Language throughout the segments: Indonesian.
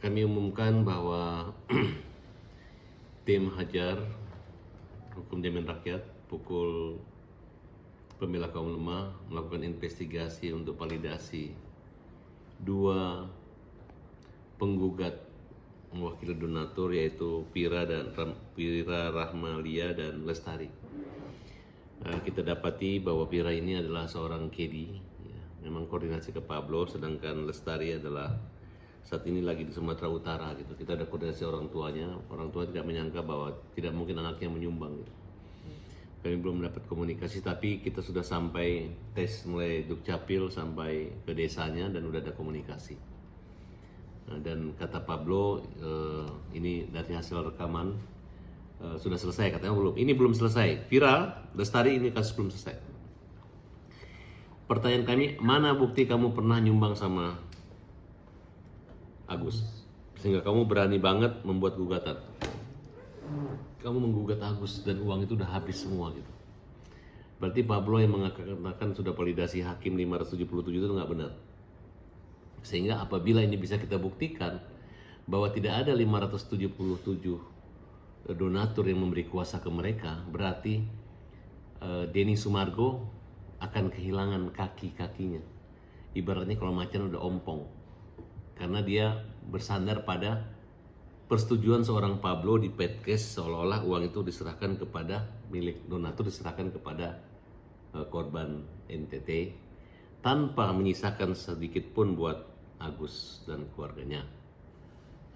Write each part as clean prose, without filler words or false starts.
Kami umumkan bahwa tim Hajar Hukum Jaminan Rakyat pukul Pembela Kaum Lemah melakukan investigasi untuk validasi 2 penggugat mewakili donatur, yaitu Pira Rahmalia dan Lestari. Kita dapati bahwa Pira ini adalah seorang kedi, ya, memang koordinasi ke Pablo, sedangkan Lestari adalah saat ini lagi di Sumatera Utara gitu. Kita ada koordinasi orang tuanya. Orang tua tidak menyangka bahwa tidak mungkin anaknya menyumbang gitu. Kami belum mendapat komunikasi, tapi kita sudah sampai tes mulai Dukcapil sampai ke desanya dan udah ada komunikasi. Dan kata Pablo, ini dari hasil rekaman sudah selesai, katanya belum. Ini belum selesai. Pira, Lestari, ini kasus belum selesai. Pertanyaan kami, mana bukti kamu pernah nyumbang sama Agus sehingga kamu berani banget membuat gugatan? Kamu menggugat Agus dan uang itu udah habis semua gitu. Berarti Pablo yang mengatakan sudah validasi hakim 577 itu nggak benar. Sehingga apabila ini bisa kita buktikan bahwa tidak ada 577 donatur yang memberi kuasa ke mereka, berarti Denny Sumargo akan kehilangan kaki-kakinya. Ibaratnya kalau macan udah ompong, karena dia bersandar pada persetujuan seorang Pablo di Petkes, seolah-olah uang itu diserahkan kepada milik donatur, diserahkan kepada korban NTT tanpa menyisakan sedikit pun buat Agus dan keluarganya.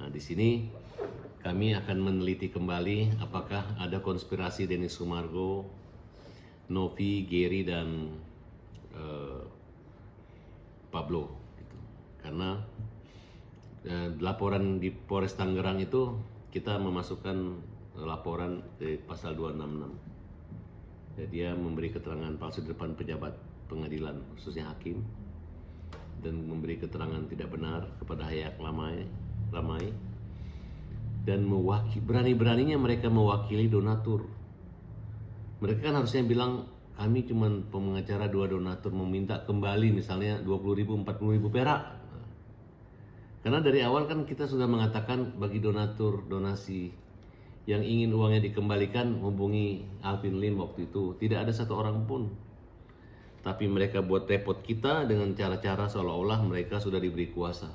Nah, di sini kami akan meneliti kembali apakah ada konspirasi Denny Sumargo, Novi, Gary dan Pablo gitu. Karena laporan di Polres Tangerang itu kita memasukkan laporan di pasal 266. Jadi dia memberi keterangan palsu di depan pejabat pengadilan, khususnya hakim, dan memberi keterangan tidak benar kepada Hayak Ramai, dan berani-beraninya mereka mewakili donatur. Mereka kan harusnya bilang, kami cuma pengacara 2 donatur meminta kembali misalnya 20.000, 40.000 perak. Karena dari awal kan kita sudah mengatakan bagi donatur donasi yang ingin uangnya dikembalikan hubungi Alvin Lim waktu itu. Tidak ada satu orang pun. Tapi mereka buat repot kita dengan cara-cara seolah-olah mereka sudah diberi kuasa.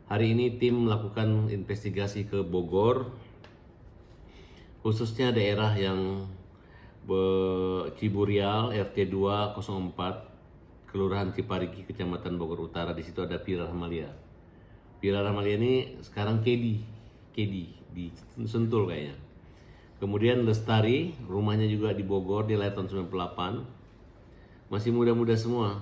Hari ini tim melakukan investigasi ke Bogor, khususnya daerah yang Ciburial, RT 204, Kelurahan Ciparigi, Kecamatan Bogor Utara. Di situ ada Pira Rahmalia. Pira Rahmalia ini sekarang kedi di Sentul kayaknya. Kemudian Lestari, rumahnya juga di Bogor, dia lahir tahun 98. Masih muda-muda semua.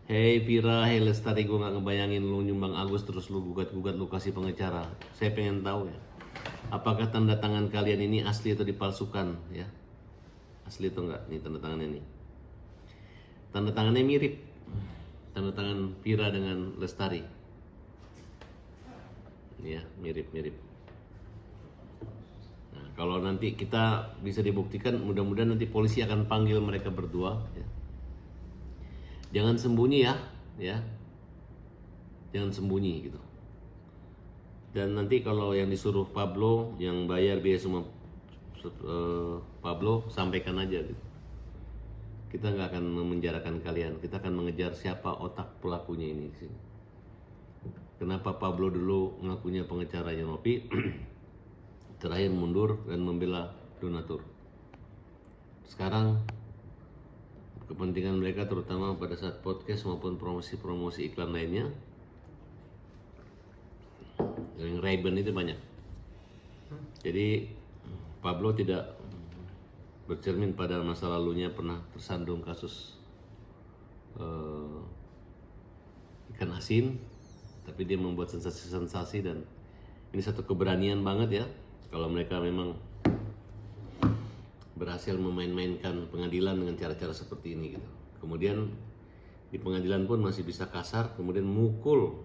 Hey Pira, hey Lestari, gue gak ngebayangin lu nyumbang Agus terus lu gugat-gugat, lu kasih pengacara. Saya pengen tahu ya, apakah tanda tangan kalian ini asli atau dipalsukan ya? Asli atau enggak? Nih tanda tangannya nih. Tanda tangannya mirip. Tanda tangan Pira dengan Lestari. Ya, mirip-mirip. Nah, kalau nanti kita bisa dibuktikan, mudah-mudahan nanti polisi akan panggil mereka berdua ya. Jangan sembunyi ya. Jangan sembunyi gitu. Dan nanti kalau yang disuruh Pablo, yang bayar biaya semua Pablo, sampaikan aja gitu. Kita nggak akan memenjarakan kalian, kita akan mengejar siapa otak pelakunya ini di sini. Kenapa Pablo dulu ngakunya pengacaranya Novi, terakhir mundur dan membela donatur. Sekarang kepentingan mereka terutama pada saat podcast maupun promosi-promosi iklan lainnya, yang Ray-Ban itu banyak. Jadi Pablo tidak bercermin pada masa lalunya pernah tersandung kasus ikan asin, tapi dia membuat sensasi-sensasi, dan ini satu keberanian banget ya kalau mereka memang berhasil memain-mainkan pengadilan dengan cara-cara seperti ini gitu. Kemudian di pengadilan pun masih bisa kasar, kemudian mukul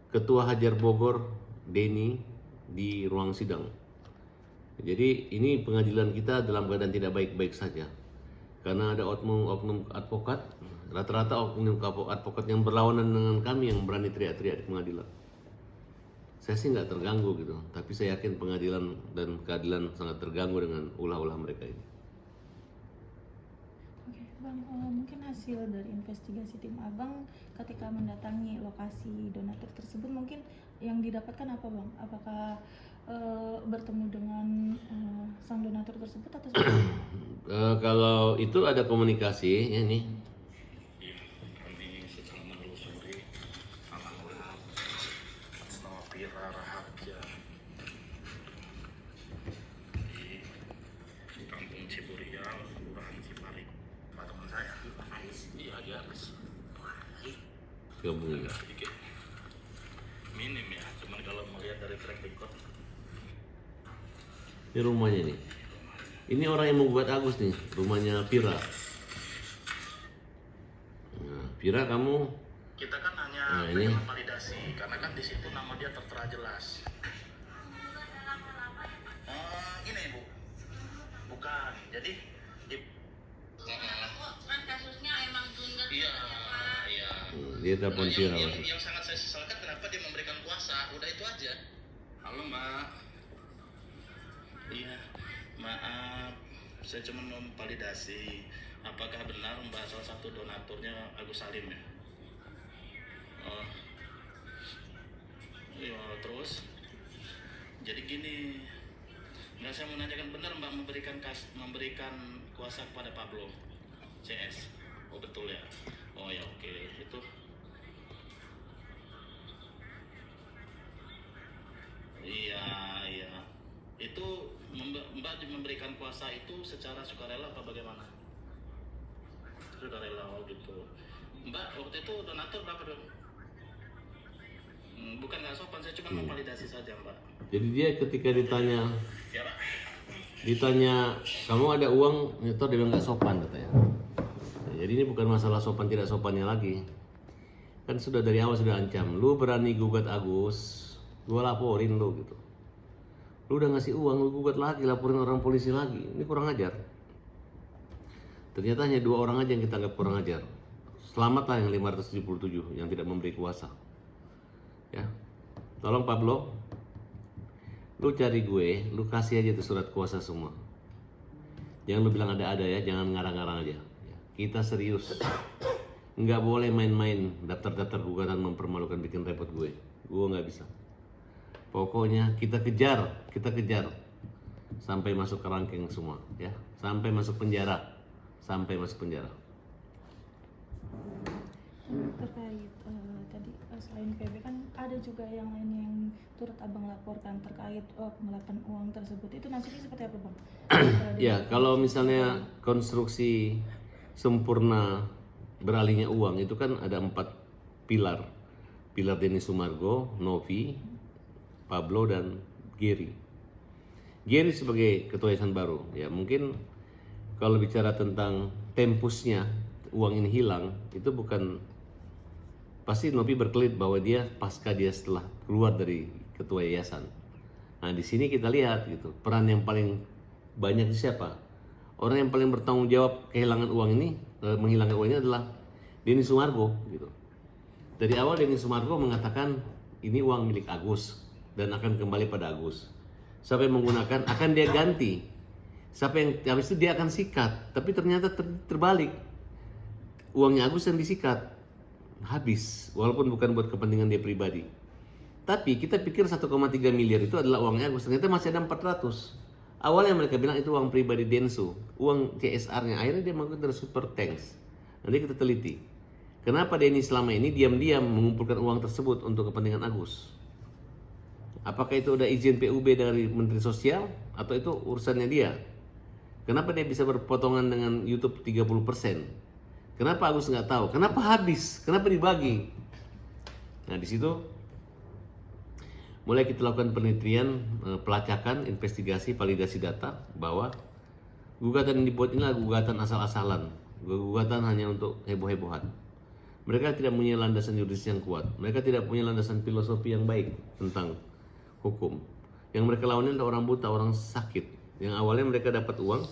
Ketua Hajar Bogor Denny di ruang sidang. Jadi ini pengadilan kita dalam keadaan tidak baik-baik saja, karena ada oknum advokat, rata-rata oknum advokat yang berlawanan dengan kami yang berani teriak-teriak di pengadilan. Saya sih nggak terganggu gitu, tapi saya yakin pengadilan dan keadilan sangat terganggu dengan ulah-ulah mereka ini. Oke, Bang, mungkin hasil dari investigasi tim Abang ketika mendatangi lokasi donatur tersebut mungkin yang didapatkan apa, Bang? Apakah bertemu dengan sang donatur tersebut atau seperti apa? Kalau itu ada komunikasi ya nih. Kami setelah menelusuri alhamdulillah atas nama Pira Raharja di kampung Ciburial, Kelurahan Ciparik. Pak teman saya, iya dia habis Gabungan. sedikit minim ya, cuman kalau melihat dari track record Ini rumahnya nih. Ini orang yang membuat Agus nih, rumahnya Pira. Nah, Pira kamu kita kan hanya Nah, ini. validasi karena kan di situ nama dia tertera jelas. Ini Bu, bukan. Jadi di Kan kasusnya emang tunda. iya. dia telepon Pira. Yang sangat saya sesalkan kenapa dia memberikan kuasa, udah itu aja. Halo Mbak. Iya, maaf, saya cuma mau validasi apakah benar Mbak salah satu donaturnya Agus Salim ya? Oh, iya terus, jadi gini, nggak, saya mau nanyakan benar Mbak memberikan kuasa kepada Pablo CS? Oh betul ya? Oh ya oke, itu. Iya, iya. Itu Mbak memberikan kuasa itu secara sukarela apa bagaimana? Sukarela, oh gitu. Mbak, waktu itu donatur berapa dong? Bukan nggak sopan, saya cuma memvalidasi saja Mbak. Jadi dia ketika ditanya Ya Pak. kamu ada uang nyetor, dia bilang nggak sopan katanya. Nah, jadi ini bukan masalah sopan tidak sopannya lagi. Kan sudah dari awal sudah ancam, lu berani gugat Agus, gua laporin lu gitu. Lu udah ngasih uang, lu gugat lagi, laporin orang polisi lagi. Ini kurang ajar. Ternyata hanya 2 orang aja yang kita anggap kurang ajar. Selamatlah yang 577 yang tidak memberi kuasa. Ya, tolong Pablo, lu cari gue, lu kasih aja tuh surat kuasa semua. Jangan lu bilang ada ya, jangan ngarang-ngarang aja. Ya, kita serius, nggak boleh main-main daftar-daftar gugatan mempermalukan bikin repot gue nggak bisa. Pokoknya kita kejar sampai masuk ke rangkeng semua, ya, sampai masuk penjara. Terkait tadi selain PB kan ada juga yang lain yang turut Abang laporkan terkait pengelapan uang tersebut. Itu nasibnya seperti apa, Bang? Ya, kalau misalnya konstruksi sempurna beralihnya uang itu kan ada 4 pilar. Pilar Denny Sumargo, Novi, Pablo, dan Gary. Gary sebagai ketua yayasan baru, ya mungkin kalau bicara tentang tempusnya uang ini hilang, itu bukan, pasti Novi berkelit bahwa dia pasca dia setelah keluar dari ketua yayasan. Nah di sini kita lihat gitu, peran yang paling banyak di siapa? Orang yang paling bertanggung jawab kehilangan uang ini, menghilangkan uang ini adalah Denny Sumargo gitu. Dari awal Denny Sumargo mengatakan ini uang milik Agus dan akan kembali pada Agus. Siapa yang menggunakan akan dia ganti. Siapa yang habis itu dia akan sikat, tapi ternyata terbalik. Uangnya Agus yang disikat habis, walaupun bukan buat kepentingan dia pribadi. Tapi kita pikir 1,3 miliar itu adalah uangnya Agus, ternyata masih ada 400. Awalnya mereka bilang itu uang pribadi Densu, uang CSR-nya. Akhirnya dia mengaku dari super thanks. Nanti kita teliti. Kenapa Denny selama ini diam-diam mengumpulkan uang tersebut untuk kepentingan Agus? Apakah itu udah izin PUB dari Menteri Sosial atau itu urusannya dia? Kenapa dia bisa berpotongan dengan YouTube 30%? Kenapa Agus nggak tahu? Kenapa habis? Kenapa dibagi? Nah di situ mulai kita lakukan penelitian, pelacakan, investigasi, validasi data bahwa gugatan yang dibuat ini adalah gugatan asal-asalan, gugatan hanya untuk heboh-hebohan. Mereka tidak punya landasan yuridis yang kuat, mereka tidak punya landasan filosofi yang baik tentang hukum. Yang mereka lawan ini adalah orang buta, orang sakit. Yang awalnya mereka dapat uang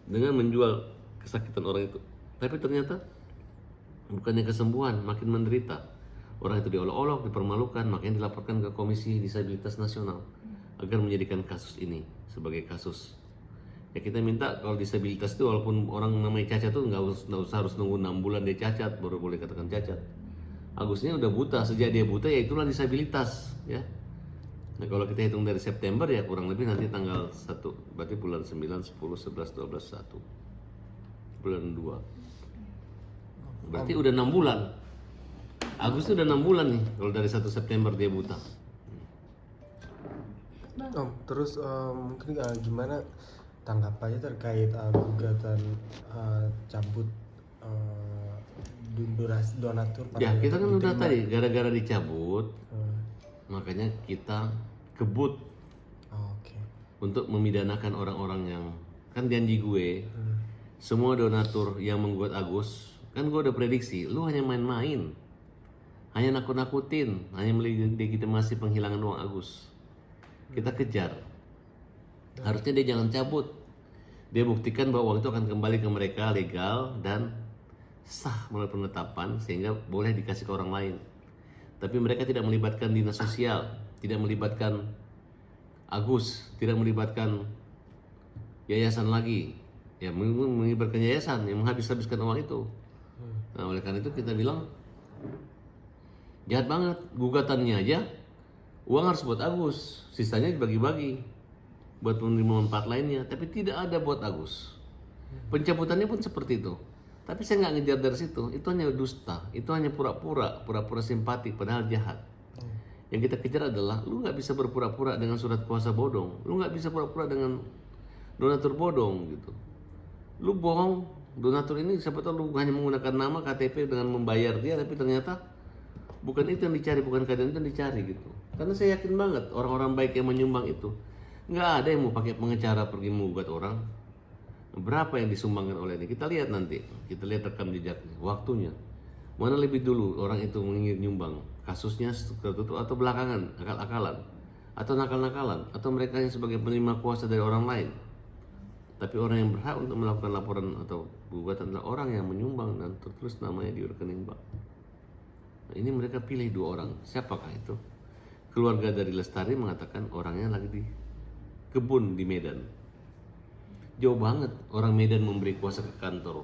dengan menjual kesakitan orang itu, tapi ternyata bukannya kesembuhan, makin menderita. Orang itu diolok-olok, dipermalukan, makanya dilaporkan ke Komisi Disabilitas Nasional agar menjadikan kasus ini sebagai kasus. Ya kita minta kalau disabilitas itu walaupun orang namanya cacat tuh nggak usah harus nunggu 6 bulan dia cacat baru boleh katakan cacat. Agus ini udah buta, sejak dia buta ya itulah disabilitas ya. Nah kalau kita hitung dari September ya kurang lebih nanti tanggal 1 berarti bulan 9, 10, 11, 12, 1 bulan 2 berarti udah 6 bulan. Agus itu udah 6 bulan nih kalau dari 1 September dia buta. Om, terus mungkin gimana tanggapannya terkait gugatan cabut donatur Ya kita kan udah diterima? tadi gara-gara dicabut Hmm. makanya kita kebut Oke. untuk memidanakan orang-orang yang kan janji gue semua donatur yang menggugat Agus kan gue udah prediksi lu hanya main-main hanya nakut-nakutin hanya melegitimasi penghilangan uang Agus kita kejar harusnya dia jangan cabut dia buktikan bahwa uang itu akan kembali ke mereka legal dan sah melalui penetapan sehingga boleh dikasih ke orang lain tapi mereka tidak melibatkan dinas sosial tidak melibatkan Agus tidak melibatkan yayasan lagi ya melibatkan yayasan yang menghabis-habiskan uang itu. Nah oleh karena itu kita bilang jahat banget gugatannya aja uang harus buat Agus sisanya dibagi-bagi buat penerima manfaat lainnya tapi tidak ada buat Agus pencabutannya pun seperti itu tapi saya nggak ngejar dari situ itu hanya dusta itu hanya pura-pura simpati padahal jahat. Yang kita kejar adalah lu nggak bisa berpura-pura dengan surat kuasa bodong, lu nggak bisa pura-pura dengan donatur bodong gitu. Lu bohong, donatur ini siapa tahu lu hanya menggunakan nama KTP dengan membayar dia, tapi ternyata bukan itu yang dicari, bukan keadaan itu yang dicari gitu. Karena saya yakin banget orang-orang baik yang menyumbang itu nggak ada yang mau pakai pengacara pergi menggugat orang. Berapa yang disumbangkan oleh ini? Kita lihat nanti, kita lihat rekam jejaknya, waktunya. Mana lebih dulu orang itu menginginkan nyumbang, kasusnya tertutup atau belakangan, akal-akalan, atau nakal-nakalan, atau mereka yang sebagai penerima kuasa dari orang lain. Tapi orang yang berhak untuk melakukan laporan atau gugatan adalah orang yang menyumbang dan tertulis namanya di rekening bank. Nah, ini mereka pilih 2 orang. Siapakah itu? Keluarga dari Lestari mengatakan orangnya lagi di kebun di Medan. Jauh banget orang Medan memberi kuasa ke kantor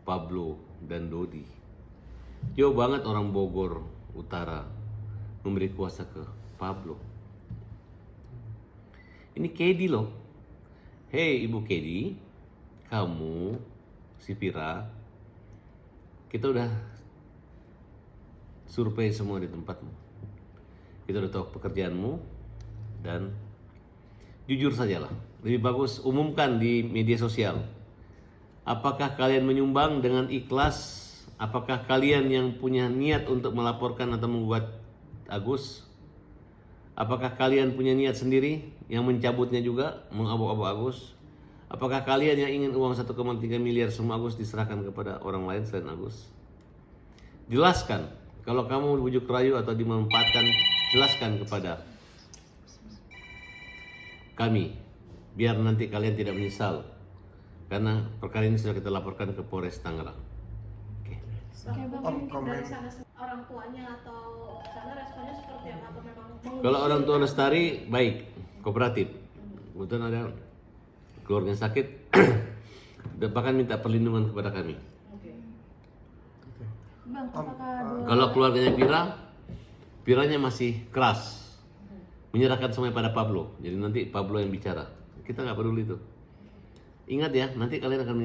Pablo dan Dodi. Jauh banget orang Bogor Utara memberi kuasa ke Pablo. Ini Kedi loh. Hei Ibu Kedi, kamu, si Pira, kita udah survei semua di tempatmu. Kita udah tahu pekerjaanmu dan jujur sajalah. Lebih bagus umumkan di media sosial. Apakah kalian menyumbang dengan ikhlas? Apakah kalian yang punya niat untuk melaporkan atau menggugat Agus? Apakah kalian punya niat sendiri yang mencabutnya juga, mengabuk-abuk Agus? Apakah kalian yang ingin uang 1,3 miliar semua Agus diserahkan kepada orang lain selain Agus? Jelaskan. Kalau kamu bujuk rayu atau dimanfaatkan, jelaskan kepada kami. Biar nanti kalian tidak menyesal. Karena perkara ini sudah kita laporkan ke Polres Tangerang. Oke, Bang. Mungkin dari sana orang tuanya atau sana responnya seperti apa? Atau memang Kalau orang tua Lestari baik, kooperatif. Kebetulan ada keluarga yang sakit, dan bahkan minta perlindungan kepada kami. Bang, apakah Kalau keluarganya Piranya masih keras, menyerahkan semuanya pada Pablo. Jadi nanti Pablo yang bicara. Kita nggak peduli itu. Ingat ya, nanti kalian akan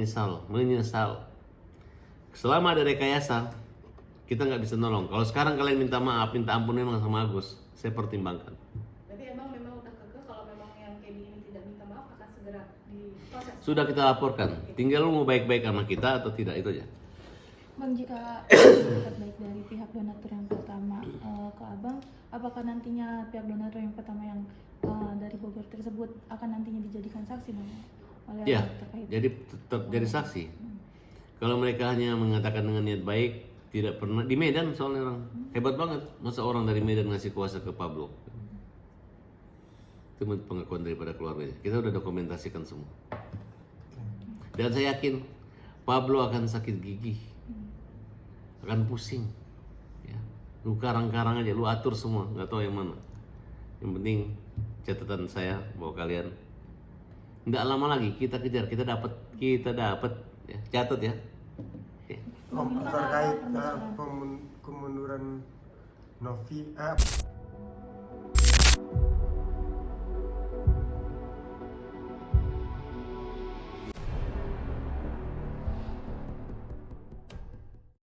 menyesal. Selama ada rekayasa, kita nggak bisa nolong. Kalau sekarang kalian minta maaf, minta ampun memang sama Agus, saya pertimbangkan. Berarti memang udah kekeh kalau memang yang kayak ini tidak minta maaf akan segera diproses. Sudah kita laporkan. Tinggal lu mau baik-baik sama kita atau tidak, itu aja. Bang, jika berbuat baik dari pihak donatur yang pertama ke Abang, apakah nantinya pihak donatur yang pertama yang dari Bogor tersebut akan nantinya dijadikan saksi Bang? Oleh Ya, orang terkait? jadi tetap jadi saksi. Kalau mereka hanya mengatakan dengan niat baik, tidak pernah di Medan soalnya orang hebat banget. Masa orang dari Medan ngasih kuasa ke Pablo? Itu pengakuan daripada keluarganya. Kita udah dokumentasikan semua. Dan saya yakin Pablo akan sakit gigi, akan pusing, ya. Lu karang-karang aja, lu atur semua, nggak tahu yang mana. Yang penting catatan saya bahwa kalian nggak lama lagi kita kejar, kita dapat ya. Catat ya. Oke. Om, terkait kemunduran Novi